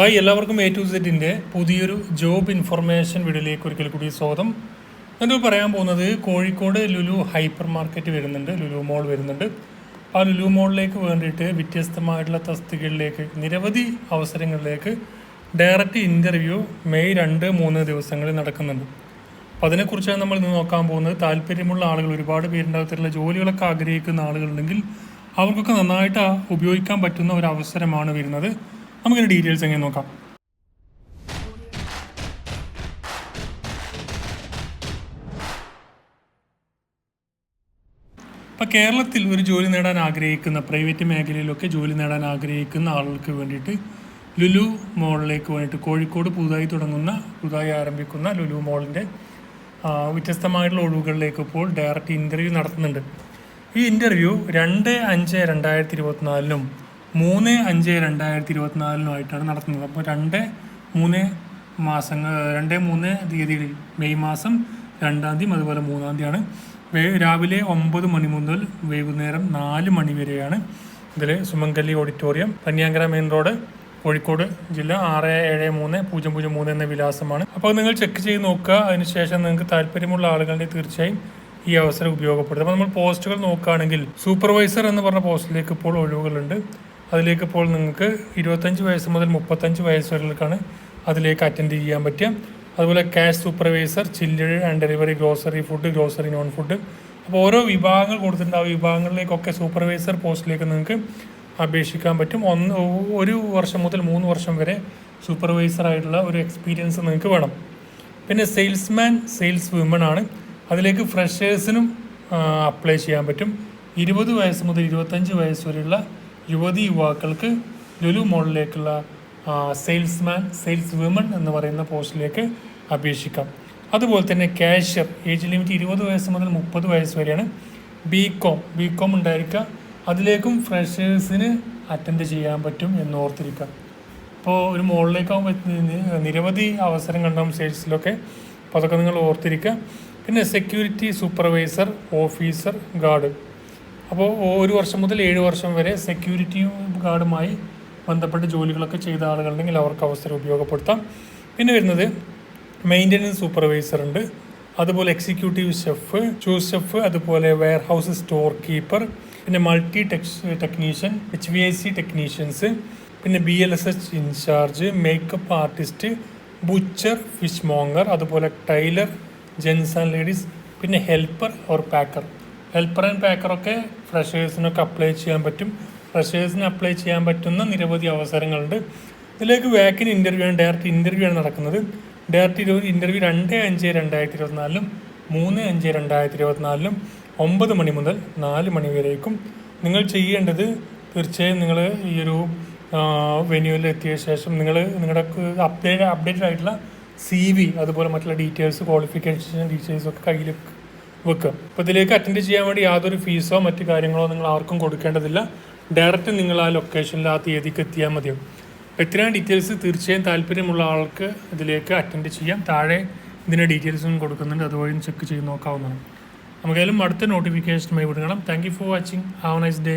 Hi, എല്ലാവർക്കും A to Zൻ്റെ പുതിയൊരു job information വീഡിയോയിലേക്ക് ഒരിക്കൽ കൂടി സ്വാഗതം. ഞാൻ പറയാൻ പോകുന്നത് കോഴിക്കോട് ലുലു ഹൈപ്പർ മാർക്കറ്റ് വരുന്നുണ്ട്, ലുലു മോൾ വരുന്നുണ്ട്. ആ ലുലു മോളിലേക്ക് വേണ്ടിയിട്ട് വ്യത്യസ്തമായിട്ടുള്ള തസ്തികകളിലേക്ക് നിരവധി അവസരങ്ങളിലേക്ക് ഡയറക്റ്റ് ഇൻ്റർവ്യൂ മെയ് 2-3 ദിവസങ്ങളിൽ നടക്കുന്നുണ്ട്. അപ്പോൾ അതിനെക്കുറിച്ചാണ് നമ്മൾ ഇന്ന് നോക്കാൻ പോകുന്നത്. താല്പര്യമുള്ള ആളുകൾ ഒരുപാട് പേരുണ്ടാകത്തിലുള്ള ജോലികളൊക്കെ ആഗ്രഹിക്കുന്ന ആളുകളുണ്ടെങ്കിൽ അവർക്കൊക്കെ നന്നായിട്ട് ഉപയോഗിക്കാൻ പറ്റുന്ന ഒരു അവസരമാണ് വരുന്നത്. നമുക്കിതിൻ്റെ ഡീറ്റെയിൽസ് എങ്ങനെ നോക്കാം. ഇപ്പം കേരളത്തിൽ ഒരു ജോലി നേടാൻ ആഗ്രഹിക്കുന്ന, പ്രൈവറ്റ് മേഖലയിലൊക്കെ ജോലി നേടാൻ ആഗ്രഹിക്കുന്ന ആളുകൾക്ക് വേണ്ടിയിട്ട് ലുലു മോളിലേക്ക് വേണ്ടിയിട്ട് കോഴിക്കോട് പുതുതായി ആരംഭിക്കുന്ന ലുലു മോളിൻ്റെ വ്യത്യസ്തമായിട്ടുള്ള ഒഴിവുകളിലേക്ക് ഇപ്പോൾ ഡയറക്റ്റ് ഇൻ്റർവ്യൂ നടത്തുന്നുണ്ട്. ഈ ഇൻ്റർവ്യൂ 2-5-2024 3-5-2024 നടത്തുന്നത്. അപ്പോൾ 2-3 തീയതികളിൽ മെയ് മാസം 2-ാം തീയതി അതുപോലെ 3-ാം തീയതിയാണ്. രാവിലെ 9 മണി മുതൽ വൈകുന്നേരം 4 മണി വരെയാണ്. ഇതിൽ Sumangali auditorium, Pannyankara main road, Kozhikode ജില്ല 673003 എന്ന വിലാസമാണ്. അപ്പോൾ നിങ്ങൾ ചെക്ക് ചെയ്ത് നോക്കുക. അതിനുശേഷം നിങ്ങൾക്ക് താല്പര്യമുള്ള ആളുകളുടെ തീർച്ചയായും ഈ അവസരം ഉപയോഗപ്പെടുത്തും. അപ്പോൾ നമ്മൾ പോസ്റ്റുകൾ നോക്കുകയാണെങ്കിൽ സൂപ്പർവൈസർ എന്ന് പറഞ്ഞ പോസ്റ്റിലേക്ക് ഇപ്പോൾ ഒഴിവുകളുണ്ട്. അതിലേക്ക് ഇപ്പോൾ നിങ്ങൾക്ക് 25 വയസ്സ് മുതൽ 35 വയസ്സ് വരെയൊക്കെയാണ് അതിലേക്ക് അറ്റൻഡ് ചെയ്യാൻ പറ്റുക. അതുപോലെ cash supervisor, chilled and delivery, grocery food, grocery non food. അപ്പോൾ ഓരോ വിഭാഗങ്ങൾ കൊടുത്തിട്ടുണ്ട്. ആ വിഭാഗങ്ങളിലേക്കൊക്കെ സൂപ്പർവൈസർ പോസ്റ്റിലേക്ക് നിങ്ങൾക്ക് അപേക്ഷിക്കാൻ പറ്റും. 1 വർഷം മുതൽ 3 വർഷം വരെ സൂപ്പർവൈസറായിട്ടുള്ള ഒരു എക്സ്പീരിയൻസ് നിങ്ങൾക്ക് വേണം. പിന്നെ സെയിൽസ്മാൻ, സെയിൽസ് വിമൺ ആണ്. അതിലേക്ക് ഫ്രഷേഴ്സിനും അപ്ലൈ ചെയ്യാൻ പറ്റും. 20 വയസ്സ് മുതൽ 25 വയസ്സ് വരെയുള്ള യുവാക്കൾക്ക് ലുലു മോളിലേക്കുള്ള സെയിൽസ്മാൻ, സെയിൽസ് വിമൺ എന്ന് പറയുന്ന പോസ്റ്റിലേക്ക് അപേക്ഷിക്കാം. അതുപോലെ തന്നെ കാഷ്യർ, ഏജ് ലിമിറ്റ് 20 വയസ്സ് മുതൽ 30 വയസ്സ് വരെയാണ്. ബികോം ഉണ്ടായിരിക്കുക. അതിലേക്കും ഫ്രഷേഴ്സിന് അറ്റൻഡ് ചെയ്യാൻ പറ്റും എന്ന് ഓർത്തിരിക്കുക. അപ്പോൾ ഒരു മോളിലേക്കാവുമ്പോൾ നിരവധി അവസരങ്ങളുണ്ടാകും സെയിൽസിലൊക്കെ. അപ്പോൾ അതൊക്കെ നിങ്ങൾ ഓർത്തിരിക്കുക. പിന്നെ സെക്യൂരിറ്റി സൂപ്പർവൈസർ, ഓഫീസർ, ഗാർഡ്. അപ്പോൾ 1 വർഷം മുതൽ 7 വർഷം വരെ സെക്യൂരിറ്റി ഗാർഡുമായി ബന്ധപ്പെട്ട ജോലികളൊക്കെ ചെയ്ത ആളുകളുണ്ടെങ്കിൽ അവർക്ക് അവസരം ഉപയോഗപ്പെടുത്താം. പിന്നെ വരുന്നത് മെയിൻ്റനൻസ് സൂപ്പർവൈസർ ഉണ്ട്. അതുപോലെ എക്സിക്യൂട്ടീവ് ഷെഫ്, ചൂസ് ഷെഫ്, അതുപോലെ വെയർ ഹൗസ് സ്റ്റോർ കീപ്പർ, പിന്നെ മൾട്ടി ടെക്നീഷ്യൻ, HVAC ടെക്നീഷ്യൻസ്, പിന്നെ BLSH in charge, makeup artist, butcher, fishmonger, അതുപോലെ ടൈലർ, ജെൻസ് ആൻഡ് ലേഡീസ്, പിന്നെ helper or packer. Helper and പാക്കറൊക്കെ ഫ്രഷേഴ്സിനൊക്കെ അപ്ലൈ ചെയ്യാൻ പറ്റും. ഫ്രഷേഴ്സിന് അപ്ലൈ ചെയ്യാൻ പറ്റുന്ന നിരവധി അവസരങ്ങളുണ്ട്. ഇതിലേക്ക് വാക്കിൻ ഇൻ്റർവ്യൂ ആണ്, ഡയറക്റ്റ് ഇൻ്റർവ്യൂ ആണ് നടക്കുന്നത്. ഡയറക്റ്റ് ഇൻ്റർവ്യൂ 2-5-2024 3-5-2024 9 മണി മുതൽ 4 മണി വരേക്കും. നിങ്ങൾ ചെയ്യേണ്ടത് തീർച്ചയായും നിങ്ങൾ ഈ ഒരു വെന്യൂവിൽ എത്തിയ ശേഷം നിങ്ങളുടെ അപ്ഡേറ്റഡ് ആയിട്ടുള്ള CV, അതുപോലെ മറ്റുള്ള ഡീറ്റെയിൽസ്, ക്വാളിഫിക്കേഷൻ ഡീറ്റെയിൽസൊക്കെ കയ്യിൽ വെക്കുക. അപ്പോൾ ഇതിലേക്ക് അറ്റൻഡ് ചെയ്യാൻ വേണ്ടി യാതൊരു ഫീസോ മറ്റു കാര്യങ്ങളോ നിങ്ങൾ ആർക്കും കൊടുക്കേണ്ടതില്ല. ഡയറക്റ്റ് നിങ്ങൾ ആ ലൊക്കേഷനിൽ ആ തീയതിക്ക് എത്തിയാൽ മതിയാവും. അപ്പോൾ ഇത്രയും ഡീറ്റെയിൽസ് തീർച്ചയായും താല്പര്യമുള്ള ആൾക്ക് ഇതിലേക്ക് അറ്റൻഡ് ചെയ്യാം. താഴെ ഇതിൻ്റെ ഡീറ്റെയിൽസും കൊടുക്കുന്നുണ്ട്, അതുവഴി ചെക്ക് ചെയ്ത് നോക്കാവുന്നതാണ്. നമുക്കായാലും അടുത്ത നോട്ടിഫിക്കേഷനുമായി വിടണം. Thank you for watching. Have A nice day.